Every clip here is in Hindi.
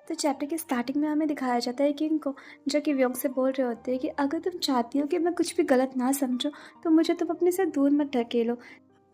तो चैप्टर के स्टार्टिंग में हमें दिखाया जाता है किंग को, जो कि व्योंग से बोल रहे होते हैं कि अगर तुम चाहती हो कि मैं कुछ भी गलत ना समझूं तो मुझे तुम अपने से दूर मत ढकेलो,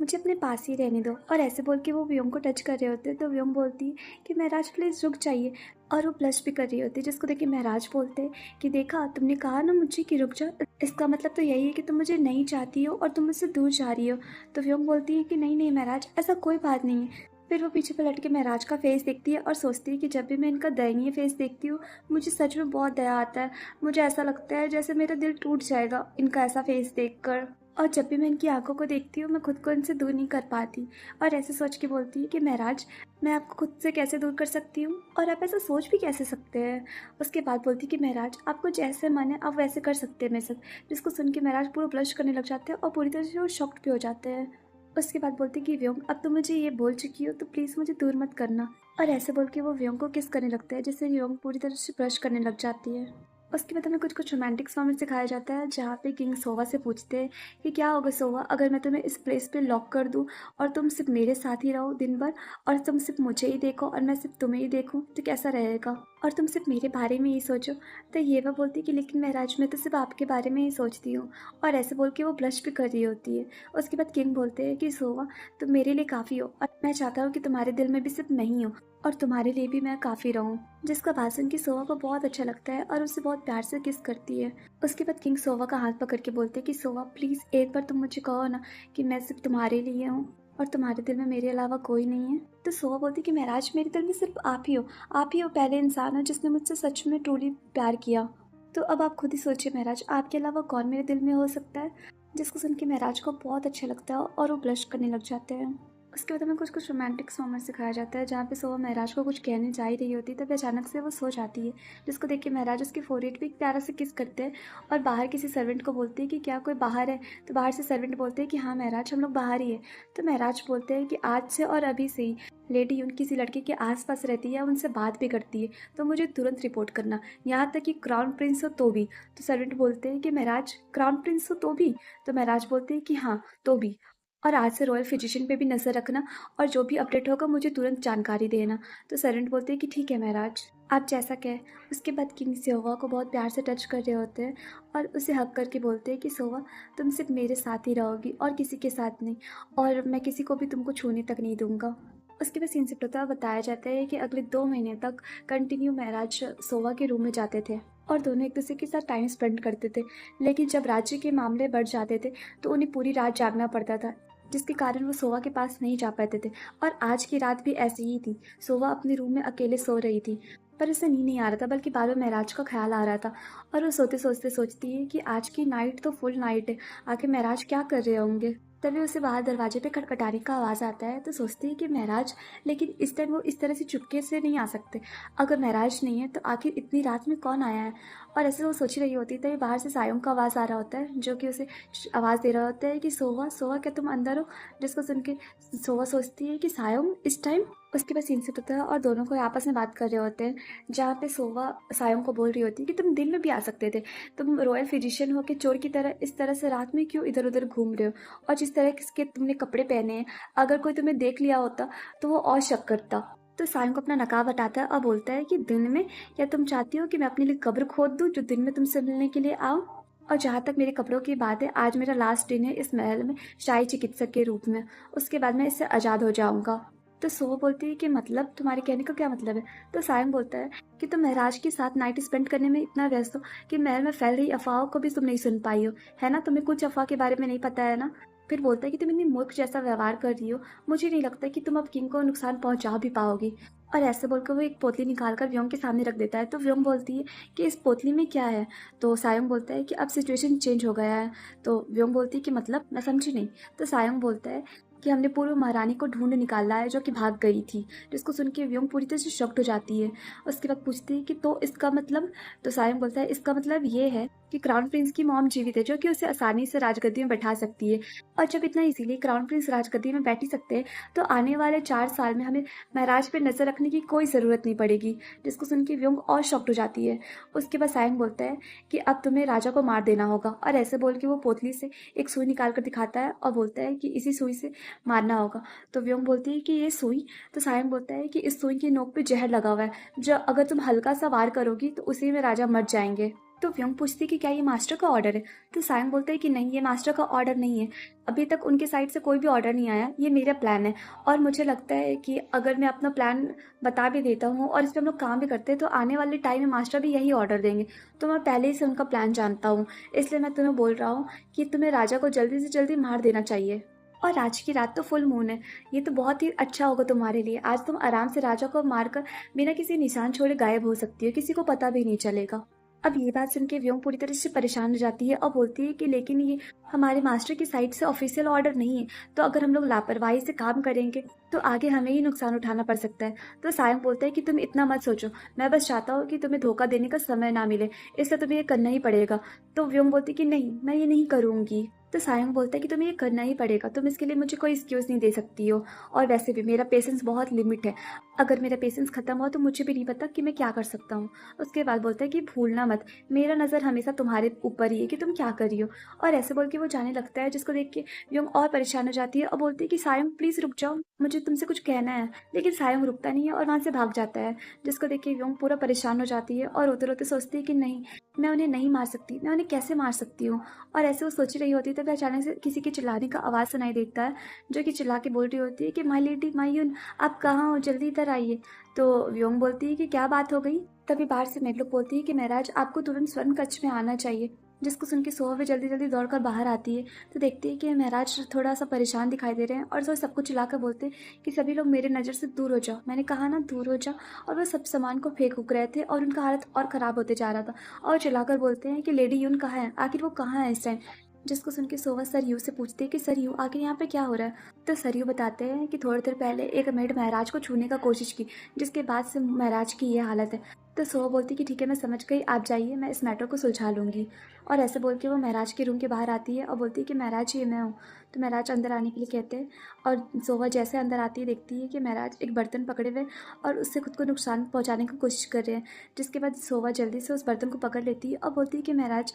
मुझे अपने पास ही रहने दो। और ऐसे बोल के वो व्योंग को टच कर रहे होते हैं तो व्योंग बोलती है कि महराज प्लीज़ रुक जाइए। और वो ब्लश भी कर रही होती है, जिसको देख के महराज बोलते हैं कि देखा तुमने कहा ना मुझे कि रुक जा, इसका मतलब तो यही है कि तुम मुझे नहीं चाहती हो और तुम मुझसे दूर जा रही हो। तो व्योंग बोलती है कि नहीं नहीं महराज, ऐसा कोई बात नहीं है। फिर वो पीछे पलट के महराज का फेस देखती है और सोचती है कि जब भी मैं इनका दयनीय फेस देखती हूँ मुझे सच में बहुत दया आता है। मुझे ऐसा लगता है जैसे मेरा दिल टूट जाएगा इनका ऐसा फेस देखकर। और जब भी मैं इनकी आंखों को देखती हूँ मैं खुद को इनसे दूर नहीं कर पाती। और ऐसे सोच के बोलती है कि महराज, मैं आपको खुद से कैसे दूर कर सकती हूँ और आप ऐसा सोच भी कैसे सकते हैं। उसके बाद बोलती कि महराज, आपको जैसे मन है आप वैसे कर सकते हैं मेरे साथ। जिसको सुन के महराज पूरा ब्लश करने लग जाते हैं और पूरी तरह से वो शॉक्ड भी हो जाते हैं। उसके बाद बोलती कि व्योम, अब तो मुझे ये बोल चुकी हो तो प्लीज़ मुझे दूर मत करना। और ऐसे बोल के वो व्योम को किस करने लगता है, जिससे व्योम पूरी तरह से ब्रश करने लग जाती है। उसके बाद हमें कुछ कुछ रोमांटिक मोमेंट्स दिखाया जाता है, जहाँ पे किंग सोवा से पूछते हैं कि क्या होगा सोवा अगर मैं तुम्हें इस प्लेस पे लॉक कर दूँ और तुम सिर्फ मेरे साथ ही रहो दिन भर, और तुम सिर्फ मुझे ही देखो और मैं सिर्फ तुम्हें ही देखूँ, तो कैसा रहेगा। और तुम सिर्फ मेरे बारे में ही सोचो। तो ये वह बोलती कि लेकिन महराज, मैं तो सिर्फ आपके बारे में ही सोचती हूँ। और ऐसे बोल के वो ब्लश भी कर रही होती है। उसके बाद किंग बोलते हैं कि सोवा, तुम मेरे लिए काफ़ी हो और मैं चाहता हूँ कि तुम्हारे दिल में भी सिर्फ मैं ही हूँ और तुम्हारे लिए भी मैं काफ़ी रहूँ। जिसका भाषण की सोवा को बहुत अच्छा लगता है और उसे बहुत प्यार से किस करती है। उसके बाद किंग सोवा का हाथ पकड़ के बोलते हैं कि सोवा प्लीज़ एक बार तुम मुझे कहो ना कि मैं सिर्फ तुम्हारे लिए हूँ और तुम्हारे दिल में मेरे अलावा कोई नहीं है। तो सोवा बोलती कि महराज, मेरे दिल में सिर्फ आप ही हो। आप ही वो पहले इंसान हो जिसने मुझसे सच में ट्रूली प्यार किया। तो अब आप खुद ही सोचिए महराज, आपके अलावा कौन मेरे दिल में हो सकता है। जिसको सुन के महराज को बहुत अच्छा लगता है और वो ब्लश करने लग जाते हैं। उसके बाद हमें कुछ कुछ रोमांटिक मोमेंट्स सिखाया जाता है, जहाँ पे सोवा महराज को कुछ कहने जा ही रही होती है, तब अचानक से वो सो जाती है। जिसको देख के महराज उसकी फोरहेड पे एक प्यारा से किस करते हैं और बाहर किसी सर्वेंट को बोलते हैं कि क्या कोई बाहर है। तो बाहर से सर्वेंट बोलते हैं कि हाँ महराज, हम लोग बाहर ही है। तो महराज बोलते हैं कि आज से और अभी से ही लेडी उन किसी लड़के के आसपास रहती है, उनसे बात भी करती है, तो मुझे तुरंत रिपोर्ट करना, यहाँ तक कि क्राउन प्रिंस हो तो भी। तो सर्वेंट बोलते हैं कि महराज, क्राउन प्रिंस हो तो भी। तो महराज बोलते हैं कि हाँ तो भी, और आज से रॉयल फिजिशियन पे भी नज़र रखना और जो भी अपडेट होगा मुझे तुरंत जानकारी देना। तो सर्वेंट बोलते हैं कि ठीक है महराज, आप जैसा कहें। उसके बाद किंग सोवा को बहुत प्यार से टच कर रहे होते हैं और उसे हक करके बोलते हैं कि सोवा, तुम सिर्फ मेरे साथ ही रहोगी और किसी के साथ नहीं, और मैं किसी को भी तुमको छूने तक नहीं दूंगा। उसके बाद सीन से बताया जाता है कि अगले 2 महीने तक कंटिन्यू महराज सोवा के रूम में जाते थे और दोनों एक दूसरे के साथ टाइम स्पेंड करते थे। लेकिन जब राज्य के मामले बढ़ जाते थे तो उन्हें पूरी रात जागना पड़ता था, जिसके कारण वो सोवा के पास नहीं जा पाते थे। और आज की रात भी ऐसी ही थी। सोवा अपने रूम में अकेले सो रही थी, पर उसे नींद नहीं आ रहा था, बल्कि बार बार महराज का ख्याल आ रहा था। और वो सोते सोचते सोचती है कि आज की नाइट तो फुल नाइट है, आखिर महराज क्या कर रहे होंगे। तभी उसे बाहर दरवाजे पे खटखटाने का आवाज़ आता है। तो सोचती है कि महराज, लेकिन इस टाइम वो इस तरह से चुपके से नहीं आ सकते। अगर महराज नहीं है तो आखिर इतनी रात में कौन आया है। और ऐसे वो सोच रही होती है तभी बाहर से सायों का आवाज़ आ रहा होता है, जो कि उसे आवाज़ दे रहा होता है कि सोवा सोवा, क्या तुम अंदर हो। जिसको सुन के सोवा सोचती है कि सायों इस टाइम। उसके बाद सीन से होता है और दोनों को आपस में बात कर रहे होते हैं, जहाँ पे सोवा सायों को बोल रही होती है कि तुम दिन में भी आ सकते थे, तुम रॉयल फिजिशियन हो के चोर की तरह इस तरह से रात में क्यों इधर उधर घूम रहे हो, और जिस तरह के तुमने कपड़े पहने हैं, अगर कोई तुम्हें देख लिया होता तो वो और शक करता। तो सायों को अपना नकाब हटाता है और बोलता है कि दिन में, क्या तुम चाहती हो कि मैं अपने लिए कब्र खोद दूँ जो दिन में तुमसे मिलने के लिए आऊँ। और जहाँ तक मेरे कपड़ों की बात है, आज मेरा लास्ट दिन है इस महल में शाही चिकित्सक के रूप में, उसके बाद मैं इससे आज़ाद हो जाऊँगा। तो सो बोलती है कि मतलब तुम्हारे कहने का क्या मतलब है। तो सायं बोलता है कि तुम महराज के साथ नाइट स्पेंड करने में इतना व्यस्त हो कि महल में फैल रही अफवाहों को भी तुम नहीं सुन पाई हो, है ना, तुम्हें कुछ अफवाह के बारे में नहीं पता है ना। फिर बोलता है कि तुम इतनी मूर्ख जैसा व्यवहार कर रही हो, मुझे नहीं लगता कि तुम अब किंग को नुकसान पहुंचा भी पाओगी। और ऐसे बोलकर वो एक पोतली निकाल कर व्योम के सामने रख देता है। तो व्योम बोलती है कि इस पोतली में क्या है। तो सायं बोलता है कि अब सिचुएशन चेंज हो गया है। तो व्योम बोलती है कि मतलब, मैं समझी नहीं। तो सायं बोलता है कि हमने पूर्व महारानी को ढूंढ निकाला है जो कि भाग गई थी। जिसको सुन के व्योम पूरी तरह से शॉक्ड हो जाती है। उसके बाद पूछती है कि तो इसका मतलब। तो सायं बोलता है इसका मतलब ये है कि क्राउन प्रिंस की मॉम जीवित है जो कि उसे आसानी से राजगद्दी में बैठा सकती है। और जब इतना इजीली क्राउन प्रिंस राजगद्दी में बैठ ही सकते हैं तो आने वाले 4 साल में हमें महाराज पे नज़र रखने की कोई ज़रूरत नहीं पड़ेगी। जिसको सुन के व्योंग और शॉक्ड हो जाती है। उसके बाद सायंग बोलता है कि अब तुम्हें राजा को मार देना होगा, और ऐसे बोल के वो पोतली से एक सुई निकाल कर दिखाता है और बोलता है कि इसी सुई से मारना होगा। तो व्योंग बोलती है कि ये सुई। तो सायंग बोलता है कि इस सुई की नोक पे जहर लगा हुआ है, जो अगर तुम हल्का सा वार करोगी तो उसी में राजा मर जाएंगे। तो व्योंग पूछती है कि क्या ये मास्टर का ऑर्डर है। तो सायंग बोलता है कि नहीं, ये मास्टर का ऑर्डर नहीं है, अभी तक उनके साइड से कोई भी ऑर्डर नहीं आया, ये मेरा प्लान है। और मुझे लगता है कि अगर मैं अपना प्लान बता भी देता हूँ और इस पर हम लोग काम भी करते हैं तो आने वाले टाइम में मास्टर भी यही ऑर्डर देंगे। तो मैं पहले ही से उनका प्लान जानता हूँ, इसलिए मैं तुम्हें बोल रहा हूँ कि तुम्हें राजा को जल्दी से जल्दी मार देना चाहिए। और आज की रात तो फुल मून है, ये तो बहुत ही अच्छा होगा तुम्हारे लिए। आज तुम आराम से राजा को मारकर बिना किसी निशान छोड़े गायब हो सकती हो, किसी को पता भी नहीं चलेगा। अब ये बात सुन के व्योम पूरी तरह से परेशान हो जाती है और बोलती है कि लेकिन ये हमारे मास्टर की साइड से ऑफिशियल ऑर्डर नहीं है, तो अगर हम लोग लापरवाही से काम करेंगे तो आगे हमें ही नुकसान उठाना पड़ सकता है। तो सायं बोलता है कि तुम इतना मत सोचो, मैं बस चाहता हूँ कि तुम्हें धोखा देने का समय ना मिले, इसलिए तुम्हें ये करना ही पड़ेगा। तो व्योम बोलती है कि नहीं, मैं ये नहीं करूँगी। तो सायं बोलता है कि तुम्हें ये करना ही पड़ेगा, तुम इसके लिए मुझे कोई एक्सक्यूज़ नहीं दे सकती हो, और वैसे भी मेरा पेशेंस बहुत लिमिट है, अगर मेरा पेशेंस खत्म हो तो मुझे भी नहीं पता कि मैं क्या कर सकता हूँ। उसके बाद बोलता है कि भूलना मत, मेरा नज़र हमेशा तुम्हारे ऊपर ही है कि तुम क्या कर रही हो। और ऐसे बोल के वो जाने लगता है, जिसको देख के व्योम और परेशान हो जाती है और बोलती है कि सायं प्लीज़ रुक जाओ, मुझे तुमसे कुछ कहना है। लेकिन सायं रुकता नहीं है और वहाँ से भाग जाता है, जिसको देख के व्योम पूरा परेशान हो जाती है और रोते रोते सोचती है कि नहीं, मैं उन्हें नहीं मार सकती, मैं उन्हें कैसे मार सकती हूँ। और ऐसे वो सोच रही होती है तभी अचानक से किसी के चिल्लाने का आवाज़ सुनाई देता है, जो कि चिल्ला के बोल रही होती है कि माई लेडी मायून, आप कहाँ हो, जल्दी इधर आइए। तो व्योम बोलती है कि क्या बात हो गई। तभी बाहर से मेढक बोलती है कि महाराज आपको तुरंत स्वर्ण कक्ष में आना चाहिए। जिसको सुन के सोहा भी जल्दी जल्दी दौड़कर बाहर आती है, तो देखती है कि महाराज थोड़ा सा परेशान दिखाई दे रहे हैं, और वो सबको चिल्लाकर बोलते हैं कि सभी लोग मेरे नज़र से दूर हो जाओ, मैंने कहा ना दूर हो जाओ। और वो सब सामान को फेंक उक रहे थे और उनका हालत और ख़राब होते जा रहा था, और चिल्लाकर बोलते हैं कि लेडी यून कहाँ है, आखिर वो कहाँ है इस टाइम। जिसको सुन के सोवा सरयू से पूछती है कि सरयू आखिर यहाँ पे क्या हो रहा है। तो सरयू बताते हैं कि थोड़ी देर पहले एक मेड महाराज को छूने का कोशिश की, जिसके बाद से महाराज की ये हालत है। तो सोहा बोलती कि ठीक है मैं समझ गई, आप जाइए, मैं इस मैटर को सुलझा लूँगी। और ऐसे बोल के वो महाराज के रूम के बाहर आती है और बोलती है कि महाराज ये मैं हूँ। तो महाराज अंदर आने के लिए कहते हैं, और सोहा जैसे अंदर आती है देखती है कि महाराज एक बर्तन पकड़े हुए और उससे खुद को नुकसान पहुँचाने की कोशिश कर रहे हैं। जिसके बाद सोहा जल्दी से उस बर्तन को पकड़ लेती है और बोलती है कि महाराज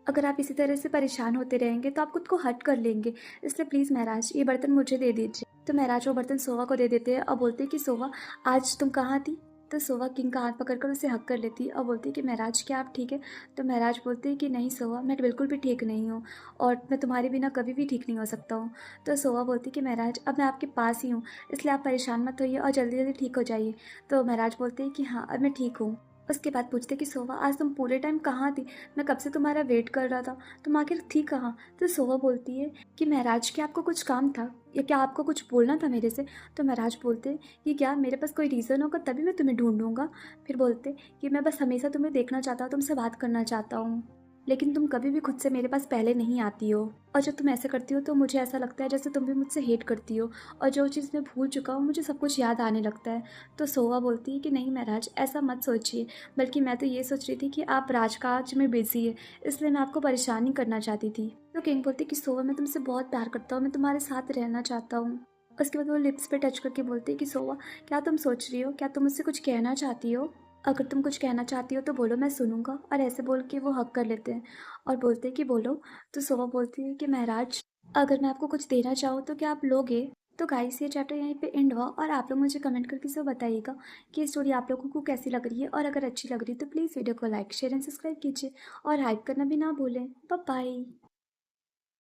अगर आप इसी तरह से परेशान होते रहेंगे तो आप खुद को हर्ट कर लेंगे, इसलिए प्लीज़ महाराज ये बर्तन मुझे दे दीजिए। तो महाराज वो बर्तन सोहा को दे देते हैं और बोलते हैं कि सोहा आज तुम कहाँ थी। तो सोहा किंग का हाथ पकड़कर उसे हक कर लेती है और बोलती है कि महाराज क्या आप ठीक है। तो महाराज बोलते हैं कि नहीं सोहा, मैं बिल्कुल भी ठीक नहीं हूँ, और मैं तुम्हारे बिना कभी भी ठीक नहीं हो सकता हूँ। तो सोहा बोलती है कि महाराज अब मैं आपके पास ही हूँ, इसलिए आप परेशान मत होइए और जल्दी जल्दी ठीक हो जाइए। तो महाराज बोलते हैं कि हाँ अब मैं ठीक हूँ। उसके बाद पूछते कि सोहा आज तुम पूरे टाइम कहाँ थी, मैं कब से तुम्हारा वेट कर रहा था, तुम आखिर थी कहाँ। तो सोहा बोलती है कि महाराज क्या आपको कुछ काम था, या क्या आपको कुछ बोलना था मेरे से। तो महाराज बोलते कि क्या मेरे पास कोई रीज़न होगा तभी मैं तुम्हें ढूंढूंगा। फिर बोलते कि मैं बस हमेशा तुम्हें देखना चाहता हूँ, तुमसे बात करना चाहता हूँ, लेकिन तुम कभी भी खुद से मेरे पास पहले नहीं आती हो। और जब तुम ऐसा करती हो तो मुझे ऐसा लगता है जैसे तुम भी मुझसे हेट करती हो, और जो चीज़ मैं भूल चुका हूँ मुझे सब कुछ याद आने लगता है। तो सोहा बोलती है कि नहीं महाराज ऐसा मत सोचिए, बल्कि मैं तो ये सोच रही थी कि आप राजकाज में बिजी है, इसलिए मैं आपको परेशान नहीं करना चाहती थी। तो किंग बोलती कि सोहा मैं तुमसे बहुत प्यार करता हूँ, मैं तुम्हारे साथ रहना चाहता हूँ। उसके बाद वो लिप्स पे टच करके बोलती है कि सोहा क्या तुम सोच रही हो, क्या तुम मुझसे कुछ कहना चाहती हो। अगर तुम कुछ कहना चाहती हो तो बोलो, मैं सुनूंगा। और ऐसे बोल के वो हक कर लेते हैं और बोलते हैं कि बोलो। तो सोहा बोलती है कि महाराज अगर मैं आपको कुछ देना चाहूँ तो क्या आप लोगे। तो गाइस ये चैप्टर यहीं पे एंड हुआ, और आप लोग मुझे कमेंट करके सब बताइएगा कि ये स्टोरी आप लोगों को कैसी लग रही है, और अगर अच्छी लग रही है तो प्लीज़ वीडियो को लाइक शेयर एंड सब्सक्राइब कीजिए, और हाइप करना भी ना भूलें। Bye bye.